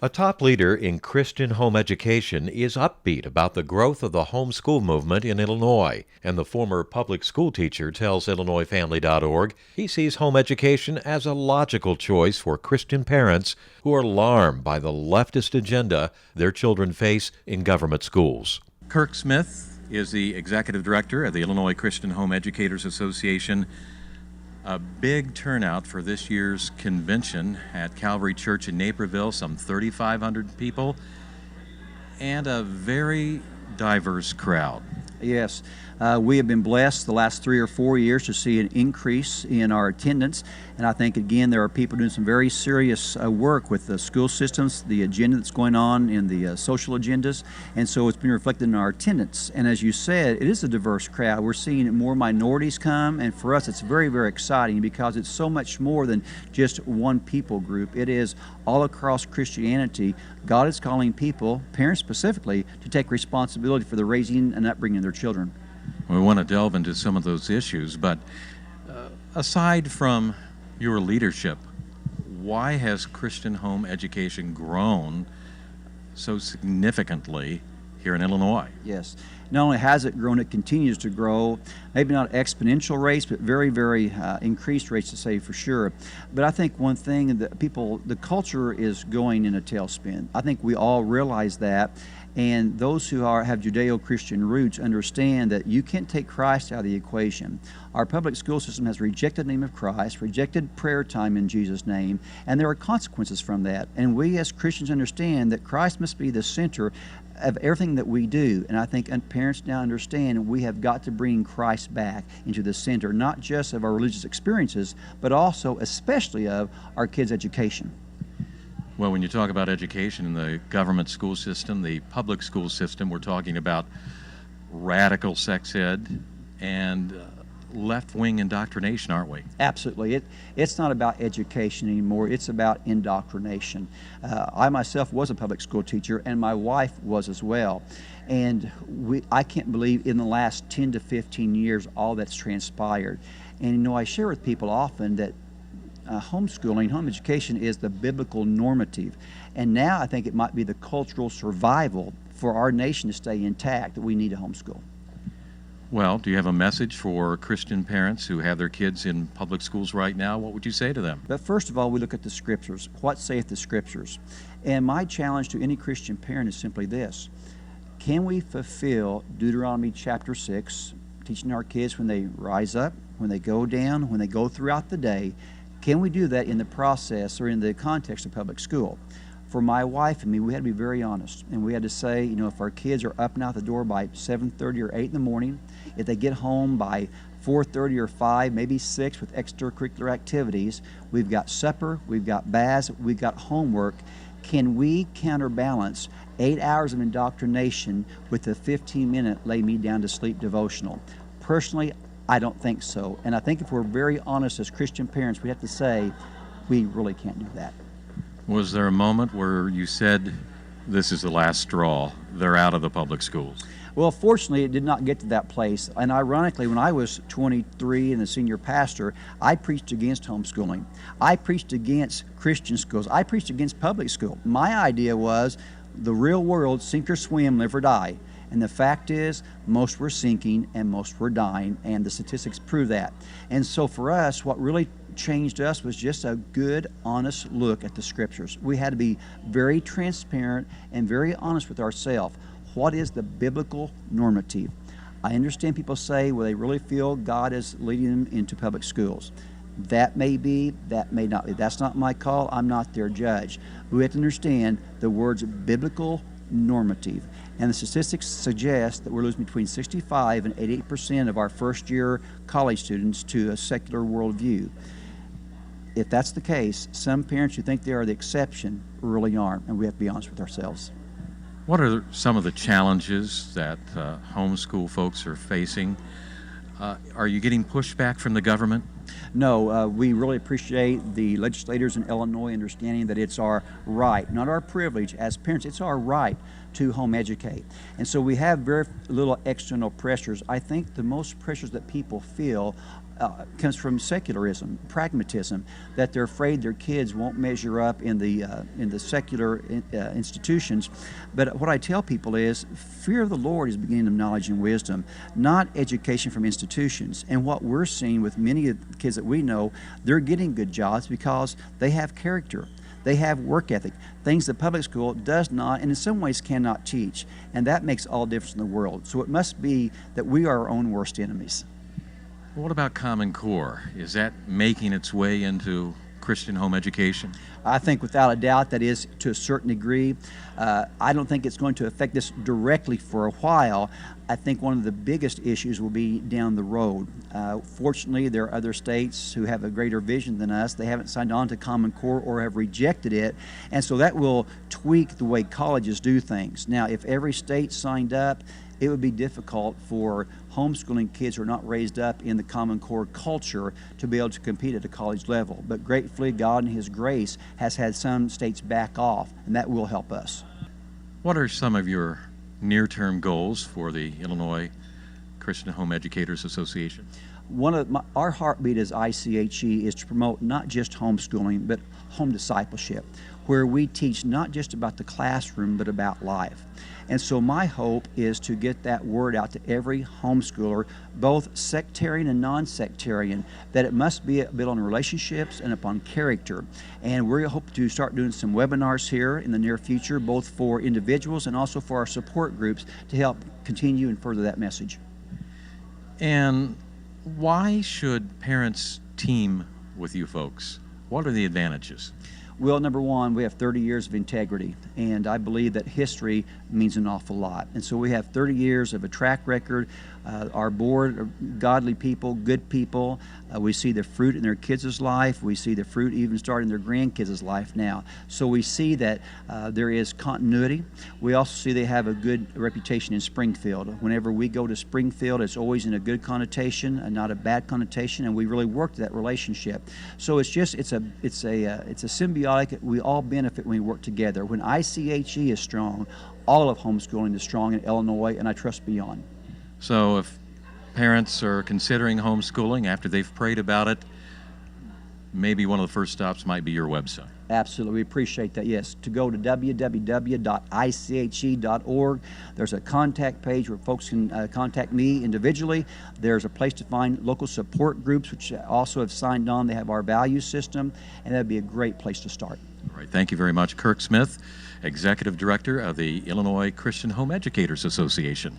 A top leader in Christian home education is upbeat about the growth of the homeschool movement in Illinois, and the former public school teacher tells IllinoisFamily.org he sees home education as a logical choice for Christian parents who are alarmed by the leftist agenda their children face in government schools. Kirk Smith is the executive director of the Illinois Christian Home Educators Association. A big turnout for this year's convention at Calvary Church in Naperville, some 3,500 people, and a very diverse crowd. Yes, we have been blessed the last 3 or 4 years to see an increase in our attendance, and I think again there are people doing some very serious work with the school systems, the agenda that's going on in the social agendas, and so it's been reflected in our attendance. And as you said, it is a diverse crowd. We're seeing more minorities come, and for us it's very, very exciting because it's so much more than just one people group. It is all across Christianity. God is calling people, parents specifically, to take responsibility for the raising and upbringing of their children. We want to delve into some of those issues, but aside from your leadership, why has Christian home education grown so significantly here in Illinois? Yes. Not only has it grown, it continues to grow. Maybe not exponential rates, but very, very increased rates, to say for sure. But I think one thing that the culture is going in a tailspin. I think we all realize that. And those who have Judeo-Christian roots understand that you can't take Christ out of the equation. Our public school system has rejected the name of Christ, rejected prayer time in Jesus' name, and there are consequences from that. And we as Christians understand that Christ must be the center of everything that we do. And I think parents now understand we have got to bring Christ back into the center, not just of our religious experiences, but also, especially, of our kids' education. Well, when you talk about education in the government school system, the public school system, we're talking about radical sex ed and left-wing indoctrination, aren't we? Absolutely. It's not about education anymore. It's about indoctrination. I myself was a public school teacher, and my wife was as well. And I can't believe in the last 10 to 15 years all that's transpired. And you know, I share with people often that homeschooling, home education is the biblical normative. And now I think it might be the cultural survival for our nation to stay intact that we need to homeschool. Well, do you have a message for Christian parents who have their kids in public schools right now? What would you say to them? But first of all, we look at the Scriptures. What saith the Scriptures? And my challenge to any Christian parent is simply this. Can we fulfill Deuteronomy chapter 6, teaching our kids when they rise up, when they go down, when they go throughout the day? Can we do that in the process or in the context of public school? For my wife and me, we had to be very honest, and we had to say, you know, if our kids are up and out the door by 7:30 or 8 in the morning, if they get home by 4:30 or 5, maybe 6 with extracurricular activities, we've got supper, we've got baths, we've got homework. Can we counterbalance 8 hours of indoctrination with a 15-minute lay me down to sleep devotional? Personally, I don't think so. And I think if we're very honest as Christian parents, we have to say, we really can't do that. Was there a moment where you said, this is the last straw, they're out of the public schools? Well, fortunately, it did not get to that place. And ironically, when I was 23 and the senior pastor, I preached against homeschooling. I preached against Christian schools. I preached against public school. My idea was the real world, sink or swim, live or die. And the fact is, most were sinking and most were dying, and the statistics prove that. And so for us, what really changed us was just a good, honest look at the Scriptures. We had to be very transparent and very honest with ourselves. What is the biblical normative? I understand people say, well, they really feel God is leading them into public schools. That may be, that may not be. That's not my call. I'm not their judge. We have to understand the words biblical normative. And the statistics suggest that we're losing between 65 and 88% of our first-year college students to a secular worldview. If that's the case, some parents who think they are the exception really aren't, and we have to be honest with ourselves. What are some of the challenges that homeschool folks are facing? Are you getting pushback from the government? No, we really appreciate the legislators in Illinois understanding that it's our right, not our privilege as parents, it's our right to home educate. And so we have very little external pressures. I think the most pressures that people feel comes from secularism, pragmatism, that they're afraid their kids won't measure up in the secular institutions. But what I tell people is, fear of the Lord is the beginning of knowledge and wisdom, not education from institutions. And what we're seeing with many of the kids that we know, they're getting good jobs because they have character. They have work ethic, things the public school does not, and in some ways cannot teach. And that makes all difference in the world. So it must be that we are our own worst enemies. What about Common Core? Is that making its way into Christian home education? I think without a doubt that is to a certain degree. I don't think it's going to affect this directly for a while. I think one of the biggest issues will be down the road. Fortunately, there are other states who have a greater vision than us. They haven't signed on to Common Core or have rejected it, and so that will tweak the way colleges do things. Now, if every state signed up, it would be difficult for homeschooling kids who are not raised up in the Common Core culture to be able to compete at a college level. But gratefully, God in His grace has had some states back off, and that will help us. What are some of your near-term goals for the Illinois Christian Home Educators Association? Our heartbeat as ICHE is to promote not just homeschooling, but home discipleship, where we teach not just about the classroom, but about life. And so my hope is to get that word out to every homeschooler, both sectarian and non-sectarian, that it must be built on relationships and upon character. And we hope to start doing some webinars here in the near future, both for individuals and also for our support groups to help continue and further that message. And why should parents team with you folks? What are the advantages? Well, number one, we have 30 years of integrity, and I believe that history means an awful lot. And so we have 30 years of a track record. Our board are godly people, good people. We see the fruit in their kids' life. We see the fruit even starting their grandkids' life now. So we see that there is continuity. We also see they have a good reputation in Springfield. Whenever we go to Springfield, it's always in a good connotation and not a bad connotation, and we really work that relationship. So it's a symbiotic. We all benefit when we work together. When ICHE is strong, all of homeschooling is strong in Illinois, and I trust beyond. So if parents are considering homeschooling after they've prayed about it, maybe one of the first stops might be your website. Absolutely. We appreciate that. Yes, to go to www.iche.org. There's a contact page where folks can contact me individually. There's a place to find local support groups, which also have signed on. They have our value system, and that'd be a great place to start. All right. Thank you very much, Kirk Smith, Executive Director of the Illinois Christian Home Educators Association.